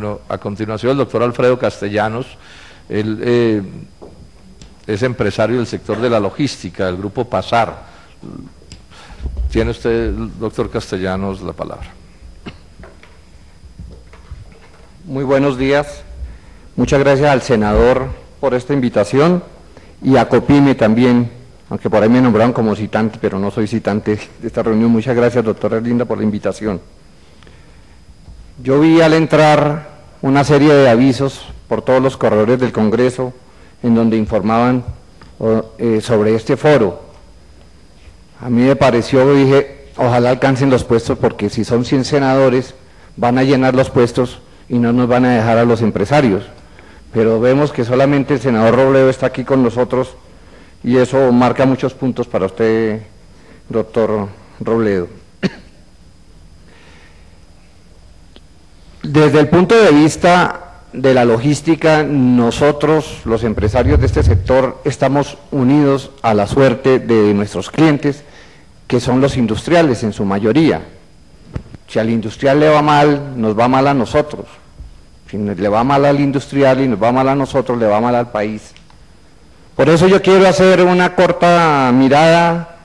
Bueno, a continuación, el doctor Alfredo Castellanos, él es empresario del sector de la logística, del grupo Pasar. Tiene usted, doctor Castellanos, la palabra. Muy buenos días. Muchas gracias al senador por esta invitación y a Copime también, aunque por ahí me nombraron como citante, pero no soy citante de esta reunión. Muchas gracias, doctora Linda, por la invitación. Yo vi al entrar una serie de avisos por todos los corredores del Congreso en donde informaban sobre este foro. A mí me pareció, dije, ojalá alcancen los puestos, porque si son 100 senadores van a llenar los puestos y no nos van a dejar a los empresarios. Pero vemos que solamente el senador Robledo está aquí con nosotros y eso marca muchos puntos para usted, doctor Robledo. Desde el punto de vista de la logística, nosotros, los empresarios de este sector, estamos unidos a la suerte de nuestros clientes, que son los industriales en su mayoría. Si al industrial le va mal, nos va mal a nosotros. Si le va mal al industrial y nos va mal a nosotros, le va mal al país. Por eso yo quiero hacer una corta mirada,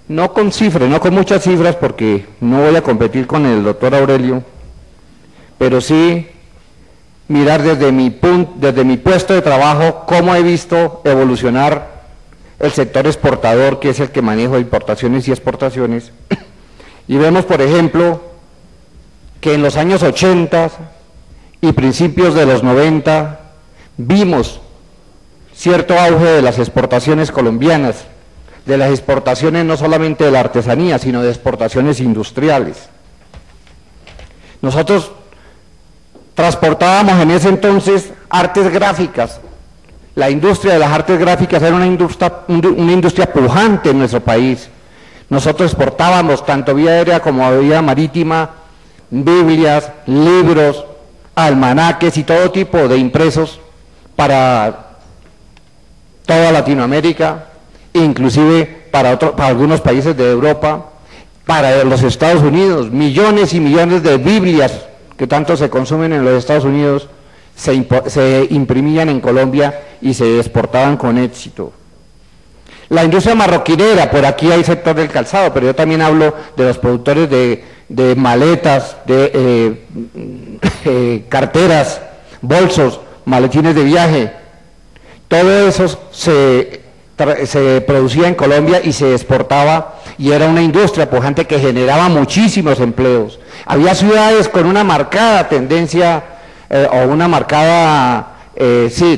no con cifras, no con muchas cifras, porque no voy a competir con el doctor Aurelio, pero sí mirar desde mi puesto de trabajo cómo he visto evolucionar el sector exportador, que es el que manejo importaciones y exportaciones. Y vemos, por ejemplo, que en los años 80 y principios de los 90 vimos cierto auge de las exportaciones colombianas, de las exportaciones no solamente de la artesanía, sino de exportaciones industriales. Nosotros transportábamos en ese entonces artes gráficas. La industria de las artes gráficas era una industria pujante en nuestro país. Nosotros exportábamos tanto vía aérea como vía marítima Biblias, libros, almanaques y todo tipo de impresos para toda Latinoamérica, inclusive para algunos países de Europa, para los Estados Unidos. Millones y millones de Biblias que tanto se consumen en los Estados Unidos, se imprimían en Colombia y se exportaban con éxito. La industria marroquinera, por aquí hay sector del calzado, pero yo también hablo de los productores de maletas, de carteras, bolsos, maletines de viaje. Todo eso se producía en Colombia y se exportaba, y era una industria pujante que generaba muchísimos empleos. Había ciudades con una marcada tendencia,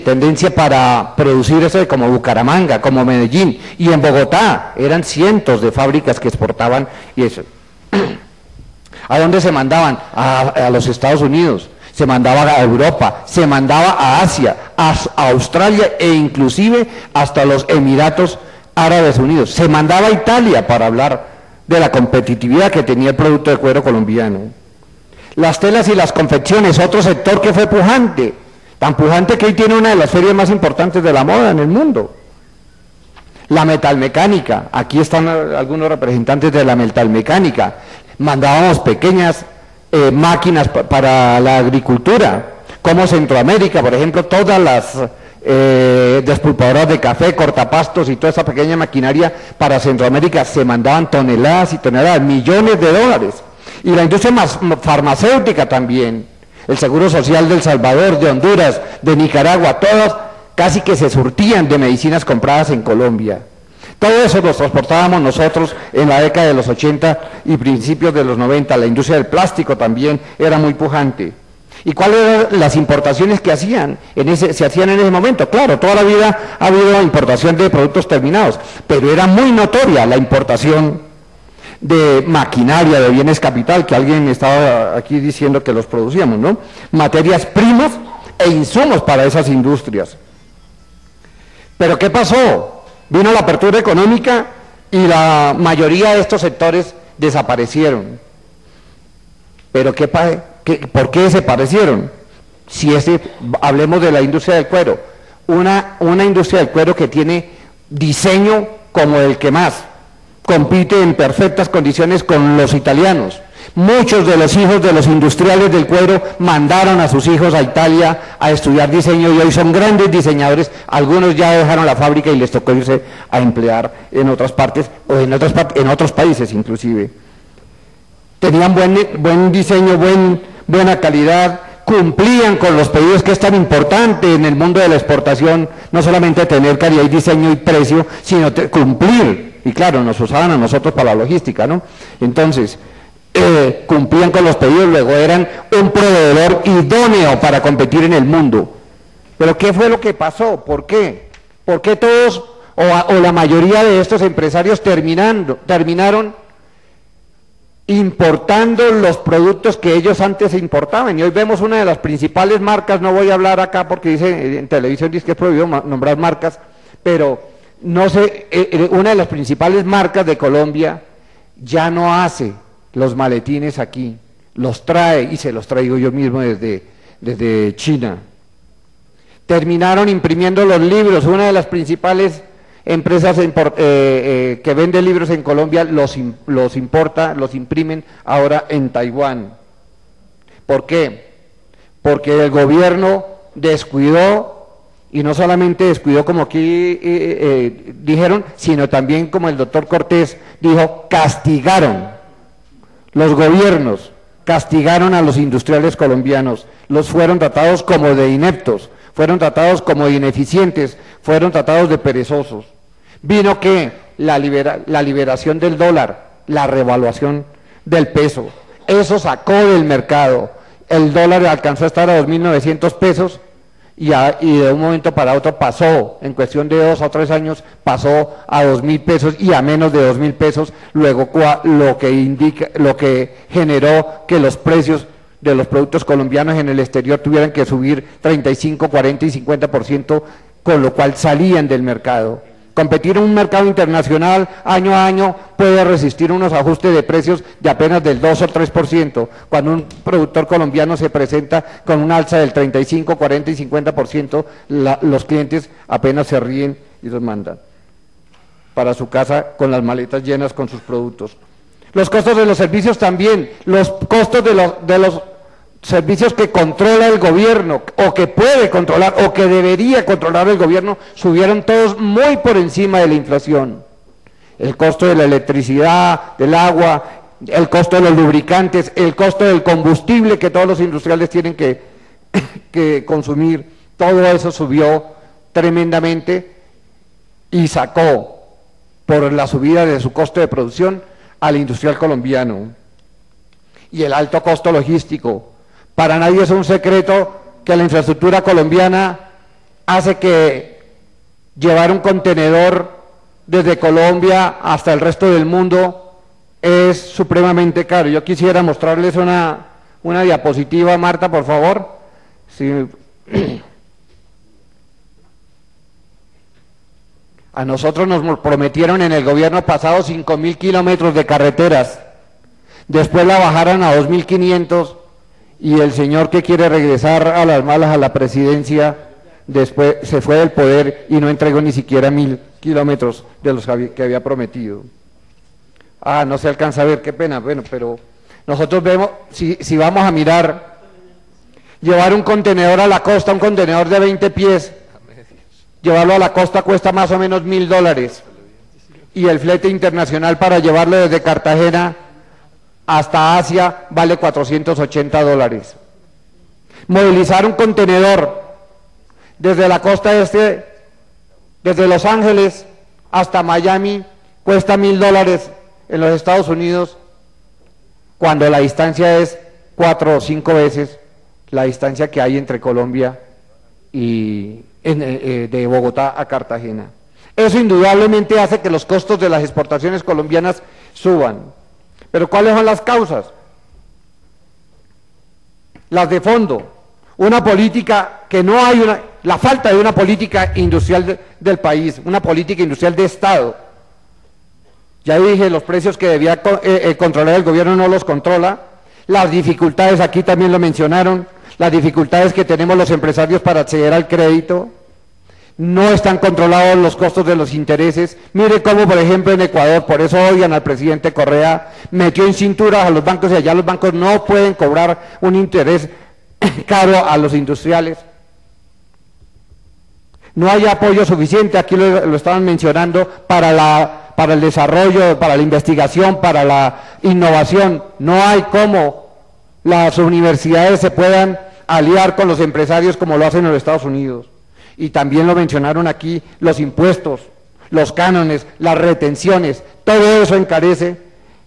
tendencia para producir eso, como Bucaramanga, como Medellín, y en Bogotá eran cientos de fábricas que exportaban, y eso. ¿A dónde se mandaban? A los Estados Unidos, se mandaba a Europa, se mandaba a Asia, a Australia e inclusive hasta los Emiratos Árabes Unidos. Se mandaba a Italia, para hablar de la competitividad que tenía el producto de cuero colombiano. Las telas y las confecciones, otro sector que fue pujante, tan pujante que hoy tiene una de las ferias más importantes de la moda en el mundo. La metalmecánica, aquí están algunos representantes de la metalmecánica. Mandábamos pequeñas máquinas para la agricultura, como Centroamérica, por ejemplo, todas las despulpadoras de café, cortapastos y toda esa pequeña maquinaria para Centroamérica, se mandaban toneladas y toneladas, millones de dólares. Y la industria farmacéutica también, el Seguro Social de El Salvador, de Honduras, de Nicaragua, todos casi que se surtían de medicinas compradas en Colombia. Todo eso lo transportábamos nosotros en la década de los 80 y principios de los 90. La industria del plástico también era muy pujante. ¿Y cuáles eran las importaciones que se hacían en ese momento? Claro, toda la vida ha habido importación de productos terminados, pero era muy notoria la importación de maquinaria, de bienes capital, que alguien estaba aquí diciendo que los producíamos, ¿no? Materias primas e insumos para esas industrias. ¿Pero qué pasó? Vino la apertura económica y la mayoría de estos sectores desaparecieron. ¿Pero por qué desaparecieron? Si hablemos de la industria del cuero, una industria del cuero que tiene diseño como el que más, compite en perfectas condiciones con los italianos, Muchos de los hijos de los industriales del cuero mandaron a sus hijos a Italia a estudiar diseño y hoy son grandes diseñadores. Algunos ya dejaron la fábrica y les tocó irse a emplear en otras partes o en otros países inclusive. Tenían buen diseño, buena calidad, cumplían con los pedidos, que es tan importante en el mundo de la exportación, no solamente tener calidad y diseño y precio, sino cumplir. Y claro, nos usaban a nosotros para la logística, ¿no? Entonces, cumplían con los pedidos, luego eran un proveedor idóneo para competir en el mundo. Pero ¿qué fue lo que pasó? ¿Por qué? ¿Por qué todos o la mayoría de estos empresarios terminaron importando los productos que ellos antes importaban? Y hoy vemos una de las principales marcas, no voy a hablar acá porque dice en televisión dice que es prohibido nombrar marcas, pero no sé, una de las principales marcas de Colombia ya no hace los maletines aquí, los trae y se los traigo yo mismo desde China. Terminaron imprimiendo los libros, una de las principales empresas que vende libros en Colombia los importa, los imprimen ahora en Taiwán. ¿Por qué? Porque el gobierno descuidó, y no solamente descuidó como aquí dijeron, sino también como el doctor Cortés dijo, castigaron. Los gobiernos castigaron a los industriales colombianos, los fueron tratados como de ineptos, fueron tratados como de ineficientes, fueron tratados de perezosos. Vino que la liberación del dólar, la revaluación del peso, eso sacó del mercado. El dólar alcanzó a estar a 2.900 pesos y de un momento para otro pasó, en cuestión de 2 o 3 años, pasó a 2.000 pesos y a menos de 2.000 pesos, luego lo que generó que los precios de los productos colombianos en el exterior tuvieran que subir 35, 40 y 50%, con lo cual salían del mercado. Competir en un mercado internacional año a año puede resistir unos ajustes de precios de apenas del 2 o 3%, cuando un productor colombiano se presenta con un alza del 35, 40 y 50%, los clientes apenas se ríen y los mandan para su casa con las maletas llenas con sus productos. Los costos de los servicios también, los costos de los servicios que controla el gobierno, o que puede controlar, o que debería controlar el gobierno, subieron todos muy por encima de la inflación. El costo de la electricidad, del agua, el costo de los lubricantes, el costo del combustible que todos los industriales tienen que consumir, todo eso subió tremendamente y sacó por la subida de su costo de producción al industrial colombiano. Y el alto costo logístico. Para nadie es un secreto que la infraestructura colombiana hace que llevar un contenedor desde Colombia hasta el resto del mundo es supremamente caro. Yo quisiera mostrarles una diapositiva, Marta, por favor. Sí. A nosotros nos prometieron en el gobierno pasado 5.000 kilómetros de carreteras, después la bajaron a 2.500 y el señor que quiere regresar a las malas a la presidencia después se fue del poder y no entregó ni siquiera 1.000 kilómetros de los que había prometido. No se alcanza a ver, qué pena. Bueno, pero nosotros vemos, si vamos a mirar, llevar un contenedor a la costa, un contenedor de 20 pies, llevarlo a la costa cuesta más o menos $1.000 y el flete internacional para llevarlo desde Cartagena hasta Asia vale $480. Movilizar un contenedor desde la costa este, desde Los Ángeles hasta Miami, cuesta $1.000 en los Estados Unidos, cuando la distancia es 4 o 5 veces la distancia que hay entre Colombia y de Bogotá a Cartagena. Eso indudablemente hace que los costos de las exportaciones colombianas suban. Pero ¿cuáles son las causas? Las de fondo. Una política que no hay, la falta de una política industrial del país, una política industrial de Estado. Ya dije, los precios que debía controlar el gobierno no los controla. Las dificultades, aquí también lo mencionaron, las dificultades que tenemos los empresarios para acceder al crédito. no están controlados los costos de los intereses. Mire cómo, por ejemplo, en Ecuador, por eso odian al presidente Correa, metió en cintura a los bancos y allá los bancos no pueden cobrar un interés caro a los industriales. No hay apoyo suficiente, aquí lo estaban mencionando, para el desarrollo, para la investigación, para la innovación. No hay cómo las universidades se puedan aliar con los empresarios como lo hacen en los Estados Unidos. Y también lo mencionaron aquí, los impuestos, los cánones, las retenciones, todo eso encarece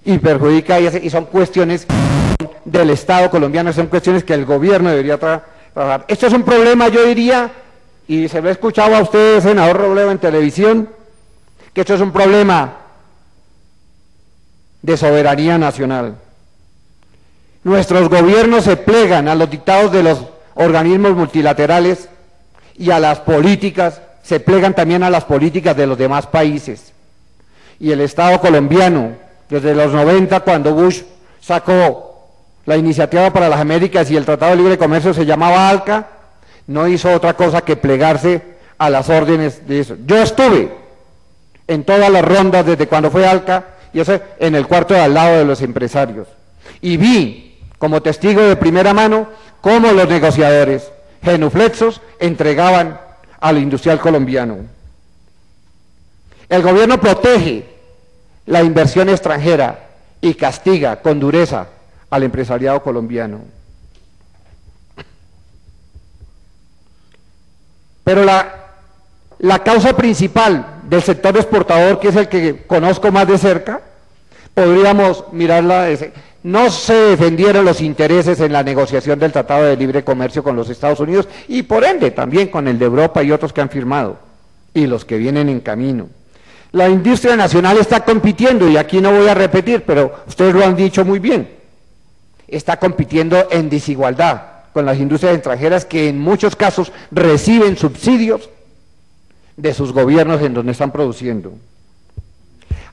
y perjudica y son cuestiones del Estado colombiano, son cuestiones que el gobierno debería trabajar. Esto es un problema, yo diría, y se lo he escuchado a ustedes, senador Robledo, en televisión, que esto es un problema de soberanía nacional. Nuestros gobiernos se plegan a los dictados de los organismos multilaterales y a las políticas, se plegan también a las políticas de los demás países. Y el Estado colombiano, desde los 90, cuando Bush sacó la Iniciativa para las Américas y el Tratado de Libre Comercio se llamaba ALCA, no hizo otra cosa que plegarse a las órdenes de eso. Yo estuve en todas las rondas desde cuando fue ALCA, y eso en el cuarto de al lado de los empresarios. Y vi, como testigo de primera mano, cómo los negociadores genuflexos entregaban al industrial colombiano. El gobierno protege la inversión extranjera y castiga con dureza al empresariado colombiano. Pero la causa principal del sector exportador, que es el que conozco más de cerca, podríamos mirarla. No se defendieron los intereses en la negociación del Tratado de Libre Comercio con los Estados Unidos y por ende también con el de Europa y otros que han firmado y los que vienen en camino. La industria nacional está compitiendo, y aquí no voy a repetir, pero ustedes lo han dicho muy bien, está compitiendo en desigualdad con las industrias extranjeras que en muchos casos reciben subsidios de sus gobiernos en donde están produciendo.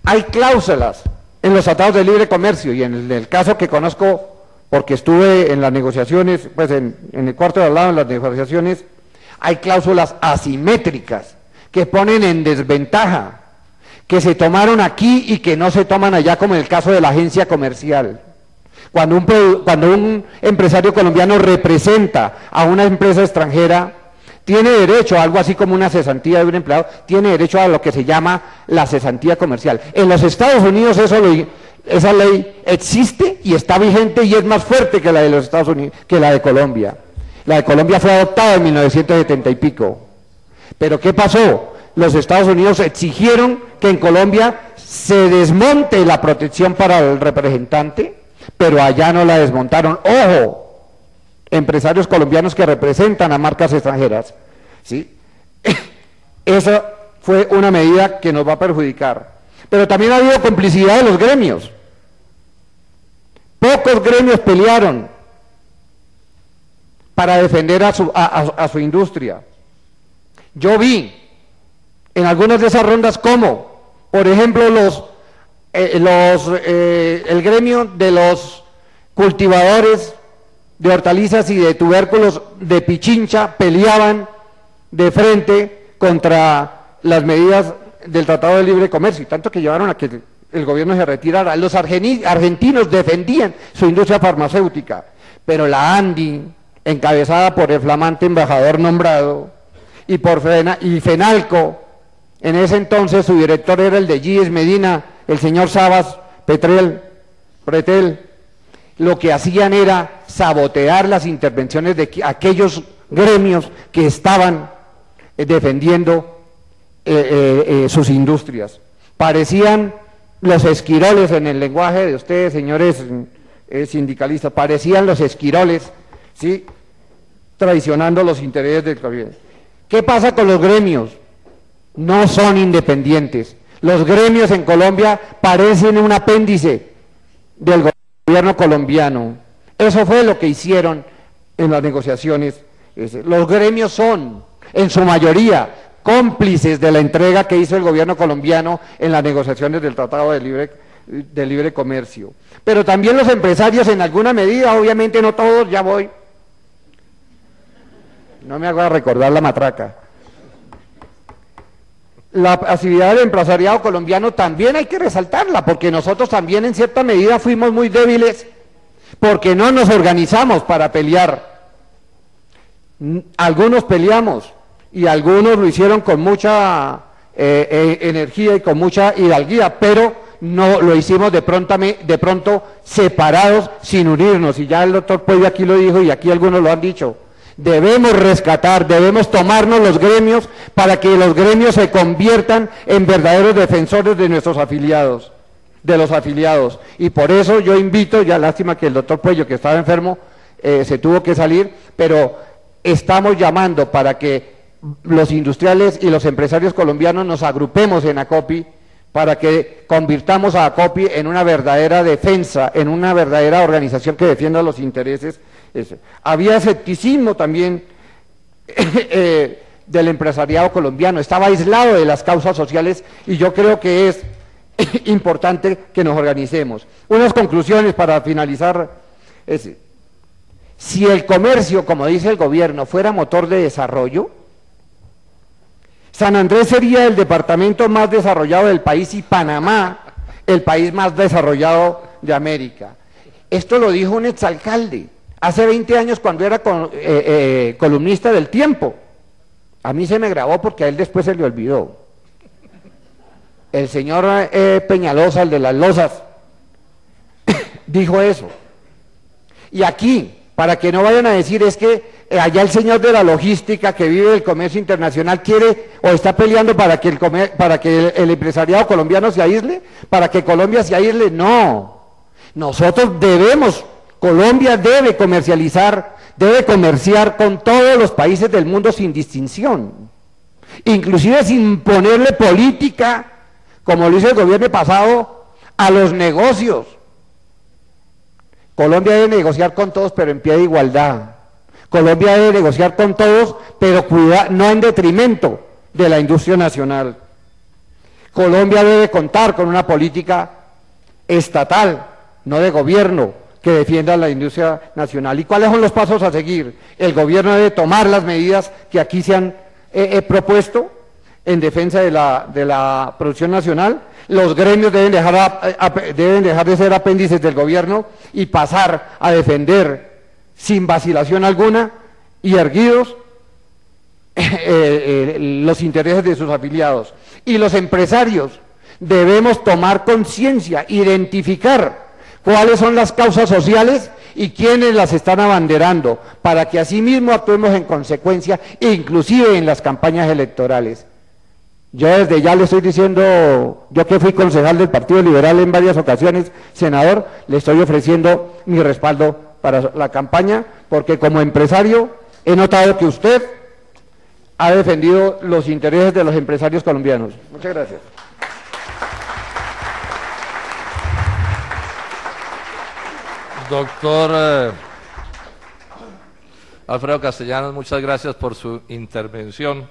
Hay cláusulas en los tratados de libre comercio, y en el caso que conozco, porque estuve en las negociaciones, pues en el cuarto de al lado en las negociaciones, hay cláusulas asimétricas que ponen en desventaja, que se tomaron aquí y que no se toman allá, como en el caso de la agencia comercial. Cuando un empresario colombiano representa a una empresa extranjera, tiene derecho a algo así como una cesantía de un empleado, tiene derecho a lo que se llama la cesantía comercial. En los Estados Unidos esa ley existe y está vigente y es más fuerte que la de los Estados Unidos, que la de Colombia. La de Colombia fue adoptada en 1970 y pico. Pero ¿qué pasó? Los Estados Unidos exigieron que en Colombia se desmonte la protección para el representante, pero allá no la desmontaron. ¡Ojo! Empresarios colombianos que representan a marcas extranjeras, ¿sí? Esa fue una medida que nos va a perjudicar. Pero también ha habido complicidad de los gremios. Pocos gremios pelearon para defender a su industria. Yo vi en algunas de esas rondas cómo, por ejemplo, el gremio de los cultivadores de hortalizas y de tubérculos de Pichincha peleaban de frente contra las medidas del Tratado de Libre Comercio, y tanto que llevaron a que el gobierno se retirara. Los argentinos defendían su industria farmacéutica, pero la ANDI, encabezada por el flamante embajador nombrado, y por FENALCO, en ese entonces su director era el de GIES Medina, el señor Sabas Pretel, lo que hacían era sabotear las intervenciones de aquellos gremios que estaban defendiendo sus industrias. Parecían los esquiroles, en el lenguaje de ustedes, señores sindicalistas, parecían los esquiroles, ¿sí?, traicionando los intereses del gobierno. ¿Qué pasa con los gremios? No son independientes. Los gremios en Colombia parecen un apéndice del gobierno colombiano. Eso fue lo que hicieron en las negociaciones. Los gremios son, en su mayoría, cómplices de la entrega que hizo el gobierno colombiano en las negociaciones del Tratado de Libre Comercio. Pero también los empresarios en alguna medida, obviamente no todos, ya voy. No me hago a recordar la matraca. la actividad del empresariado colombiano también hay que resaltarla, porque nosotros también en cierta medida fuimos muy débiles, porque no nos organizamos para pelear. Algunos peleamos y algunos lo hicieron con mucha energía y con mucha hidalguía, pero no lo hicimos de pronto separados, sin unirnos, y ya el doctor Puello aquí lo dijo y aquí algunos lo han dicho. Debemos rescatar, debemos tomarnos los gremios para que los gremios se conviertan en verdaderos defensores de nuestros afiliados, de los afiliados. Y por eso yo invito, ya lástima que el doctor Puello, que estaba enfermo, se tuvo que salir, pero estamos llamando para que los industriales y los empresarios colombianos nos agrupemos en ACOPI, para que convirtamos a ACOPI en una verdadera defensa, en una verdadera organización que defienda los intereses. Había escepticismo también del empresariado colombiano, estaba aislado de las causas sociales, y yo creo que es importante que nos organicemos. Unas conclusiones para finalizar. Si el comercio, como dice el gobierno, fuera motor de desarrollo, San Andrés sería el departamento más desarrollado del país y Panamá el país más desarrollado de América. Esto lo dijo un exalcalde hace 20 años cuando era columnista del Tiempo. A mí se me grabó porque a él después se le olvidó. El señor Peñalosa, el de las losas, dijo eso. Y aquí, para que no vayan a decir es que allá el señor de la logística que vive del comercio internacional quiere o está peleando para que el empresariado colombiano se aísle, para que Colombia se aísle. No, nosotros debemos, Colombia debe comercializar, debe comerciar con todos los países del mundo sin distinción, inclusive sin ponerle política, como lo hizo el gobierno pasado, a los negocios. Colombia debe negociar con todos, pero en pie de igualdad. Colombia debe negociar con todos, pero no en detrimento de la industria nacional. Colombia debe contar con una política estatal, no de gobierno, que defienda la industria nacional. ¿Y cuáles son los pasos a seguir? El gobierno debe tomar las medidas que aquí se han propuesto en defensa de la producción nacional. Los gremios deben dejar de ser apéndices del gobierno y pasar a defender sin vacilación alguna y erguidos los intereses de sus afiliados. Y los empresarios debemos tomar conciencia, identificar cuáles son las causas sociales y quiénes las están abanderando, para que asimismo actuemos en consecuencia, inclusive en las campañas electorales. Yo desde ya le estoy diciendo, yo que fui concejal del Partido Liberal en varias ocasiones, senador, le estoy ofreciendo mi respaldo para la campaña, porque como empresario he notado que usted ha defendido los intereses de los empresarios colombianos. Muchas gracias. Doctor Alfredo Castellanos, muchas gracias por su intervención.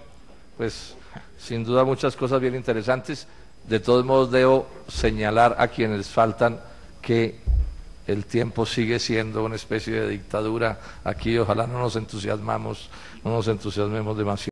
Pues sin duda muchas cosas bien interesantes. De todos modos debo señalar a quienes faltan que el tiempo sigue siendo una especie de dictadura aquí. Ojalá no nos entusiasmemos demasiado.